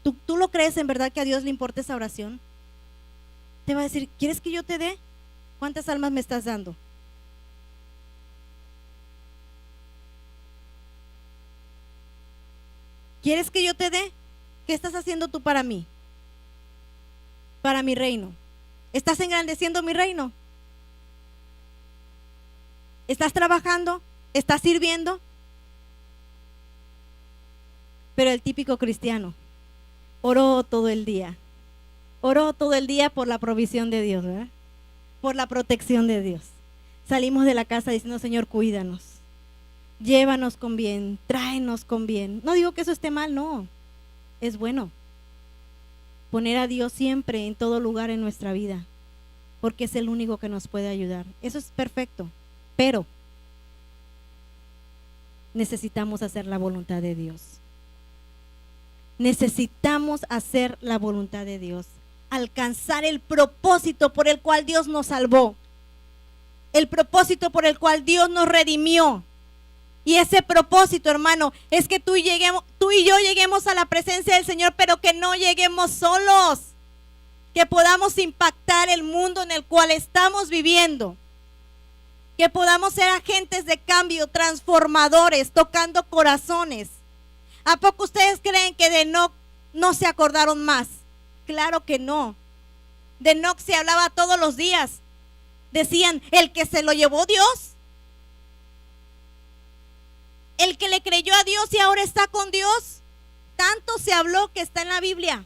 ¿Tú lo crees en verdad que a Dios le importa esa oración? Te va a decir, ¿quieres que yo te dé? ¿Cuántas almas me estás dando? ¿Quieres que yo te dé? ¿Qué estás haciendo tú para mí? Para mi reino. ¿Estás engrandeciendo mi reino? ¿Estás trabajando? ¿Estás sirviendo? Pero el típico cristiano oró todo el día por la provisión de Dios, ¿verdad? Por la protección de Dios. Salimos de la casa diciendo, Señor, cuídanos, llévanos con bien, tráenos con bien. No digo que eso esté mal, no, es bueno poner a Dios siempre en todo lugar en nuestra vida, porque es el único que nos puede ayudar. Eso es perfecto, pero necesitamos hacer la voluntad de Dios. Necesitamos hacer la voluntad de Dios, alcanzar el propósito por el cual Dios nos salvó, el propósito por el cual Dios nos redimió. Y ese propósito, hermano, es que tú y yo lleguemos a la presencia del Señor, pero que no lleguemos solos, que podamos impactar el mundo en el cual estamos viviendo, que podamos ser agentes de cambio, transformadores, tocando corazones. ¿A poco ustedes creen que de Enoc no se acordaron más? Claro que no. De Enoc se hablaba todos los días. Decían, el que se lo llevó Dios, el que le creyó a Dios y ahora está con Dios. Tanto se habló que está en la Biblia.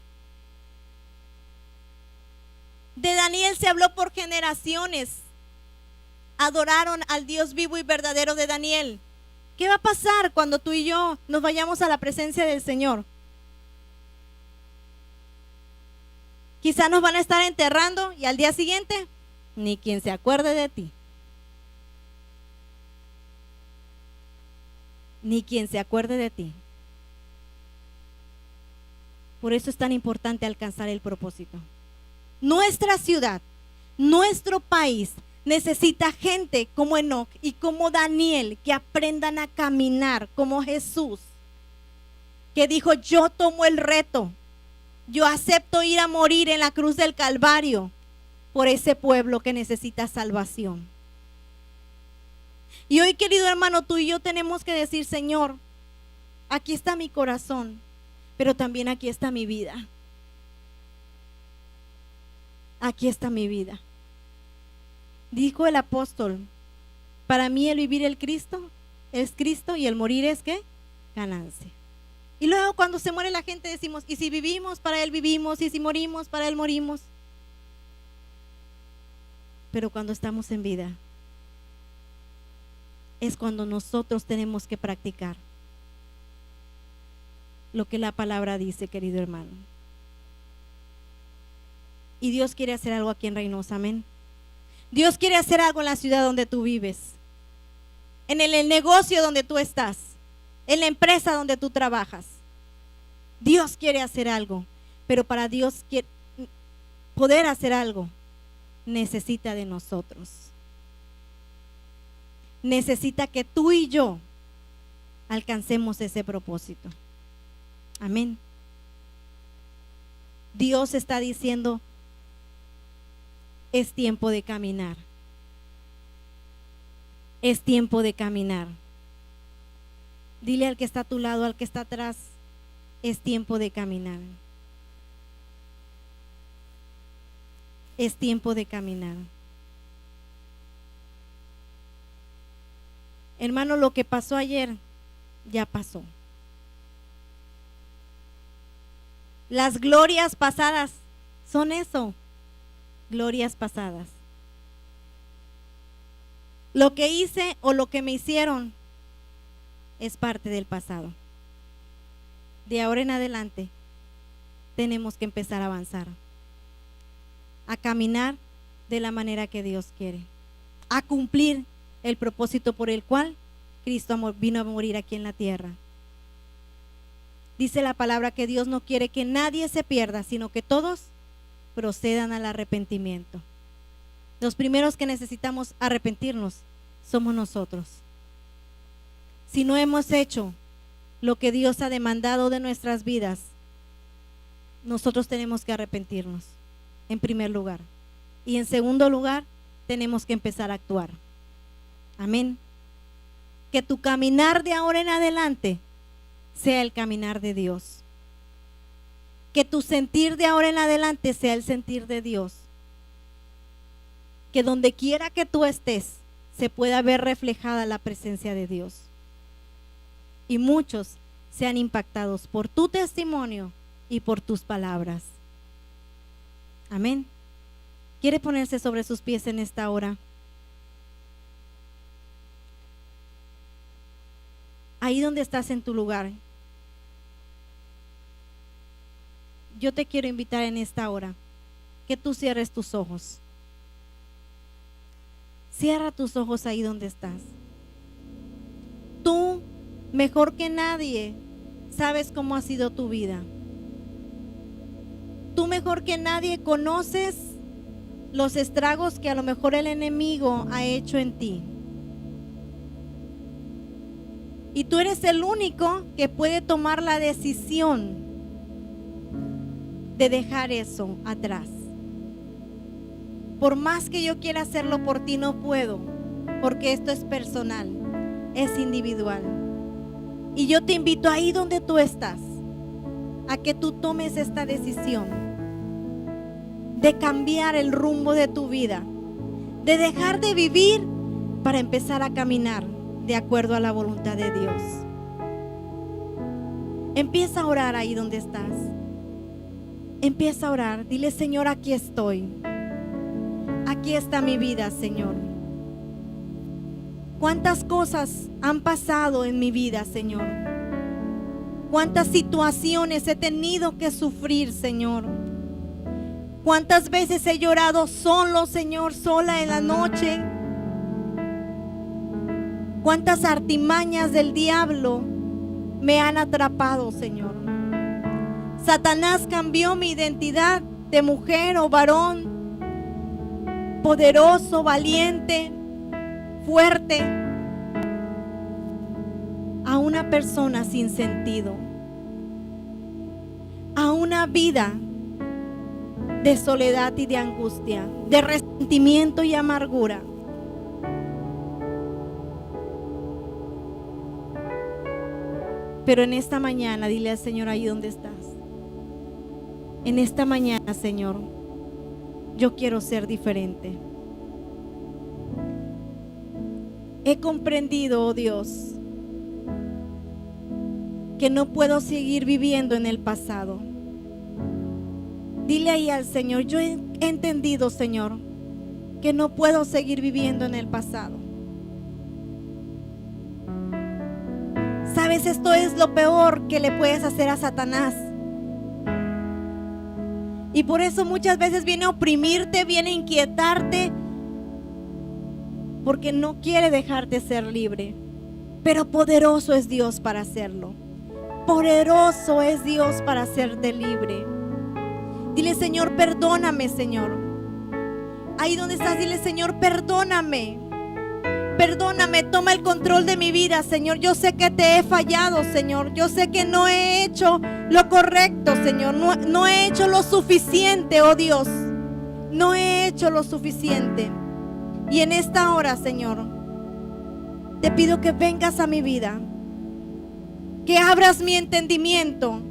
De Daniel se habló por generaciones. Adoraron al Dios vivo y verdadero de Daniel. ¿Qué va a pasar cuando tú y yo nos vayamos a la presencia del Señor? Quizá nos van a estar enterrando y al día siguiente ni quien se acuerde de ti. Ni quien se acuerde de ti. Por eso es tan importante alcanzar el propósito. Nuestra ciudad, nuestro país necesita gente como Enoc y como Daniel, que aprendan a caminar como Jesús, que dijo, yo tomo el reto, yo acepto ir a morir en la cruz del Calvario por ese pueblo que necesita salvación. Y hoy, querido hermano, tú y yo tenemos que decir, Señor, aquí está mi corazón, pero también aquí está mi vida. Aquí está mi vida. Dijo el apóstol, para mí el vivir es Cristo y el morir es ¿qué? Ganancia. Y luego cuando se muere la gente decimos, y si vivimos, para Él vivimos, y si morimos, para Él morimos. Pero cuando estamos en vida, es cuando nosotros tenemos que practicar lo que la palabra dice, querido hermano. Y Dios quiere hacer algo aquí en Reynosa, amén. Dios quiere hacer algo en la ciudad donde tú vives, en el negocio donde tú estás, en la empresa donde tú trabajas. Dios quiere hacer algo, pero para Dios poder hacer algo, necesita de nosotros. Necesita que tú y yo alcancemos ese propósito. Amén. Dios está diciendo, es tiempo de caminar. Es tiempo de caminar. Dile al que está a tu lado, al que está atrás, es tiempo de caminar. Es tiempo de caminar. Hermano, lo que pasó ayer ya pasó. Las glorias pasadas son eso, glorias pasadas. Lo que hice o lo que me hicieron es parte del pasado. De ahora en adelante tenemos que empezar a avanzar, a caminar de la manera que Dios quiere, a cumplir el propósito por el cual Cristo vino a morir aquí en la tierra. Dice la palabra que Dios no quiere que nadie se pierda, sino que todos procedan al arrepentimiento. Los primeros que necesitamos arrepentirnos somos nosotros. Si no hemos hecho lo que Dios ha demandado de nuestras vidas, nosotros tenemos que arrepentirnos, en primer lugar. Y en segundo lugar, tenemos que empezar a actuar. Amén. Que tu caminar de ahora en adelante sea el caminar de Dios. Que tu sentir de ahora en adelante sea el sentir de Dios. Que donde quiera que tú estés, se pueda ver reflejada la presencia de Dios. Y muchos sean impactados por tu testimonio y por tus palabras. Amén. ¿Quiere ponerse sobre sus pies en esta hora? Ahí donde estás en tu lugar, yo te quiero invitar en esta hora que tú cierres tus ojos. Cierra tus ojos ahí donde estás. Tú, mejor que nadie, sabes cómo ha sido tu vida. Tú mejor que nadie conoces los estragos que a lo mejor el enemigo ha hecho en ti. Y tú eres el único que puede tomar la decisión de dejar eso atrás. Por más que yo quiera hacerlo por ti, no puedo, porque esto es personal, es individual. Y yo te invito ahí donde tú estás, a que tú tomes esta decisión de cambiar el rumbo de tu vida, de dejar de vivir para empezar a caminar de acuerdo a la voluntad de Dios. Empieza a orar ahí donde estás. Empieza a orar. Dile: Señor, aquí estoy. Aquí está mi vida, Señor. ¿Cuántas cosas han pasado en mi vida, Señor? ¿Cuántas situaciones he tenido que sufrir, Señor? ¿Cuántas veces he llorado solo, Señor, sola en la noche? ¿Cuántas artimañas del diablo me han atrapado, Señor? Satanás cambió mi identidad de mujer o varón, poderoso, valiente, fuerte, a una persona sin sentido, a una vida de soledad y de angustia, de resentimiento y amargura. Pero en esta mañana, dile al Señor ahí donde estás: en esta mañana, Señor, yo quiero ser diferente. He comprendido, oh Dios, que no puedo seguir viviendo en el pasado. Dile ahí al Señor: yo he entendido, Señor, que no puedo seguir viviendo en el pasado. Sabes, esto es lo peor que le puedes hacer a Satanás. Y por eso muchas veces viene a oprimirte, viene a inquietarte, porque no quiere dejarte ser libre. Pero poderoso es Dios para hacerlo. Poderoso es Dios para hacerte libre. Dile: Señor, perdóname, Señor. Ahí donde estás, dile: Señor, perdóname. Perdóname, toma el control de mi vida, Señor. Yo sé que te he fallado, Señor. Yo sé que no he hecho lo correcto, Señor. No he hecho lo suficiente, oh Dios. No he hecho lo suficiente. Y en esta hora, Señor, Te pido que vengas a mi vida, que abras mi entendimiento,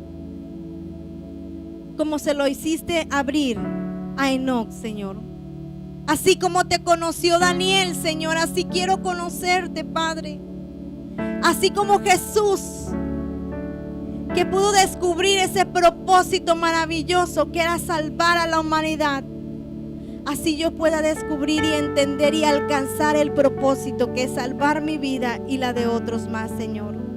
como se lo hiciste abrir a Enoc, Señor. Así como te conoció Daniel, Señor, así quiero conocerte, Padre. Así como Jesús, que pudo descubrir ese propósito maravilloso que era salvar a la humanidad, así yo pueda descubrir y entender y alcanzar el propósito que es salvar mi vida y la de otros más, Señor.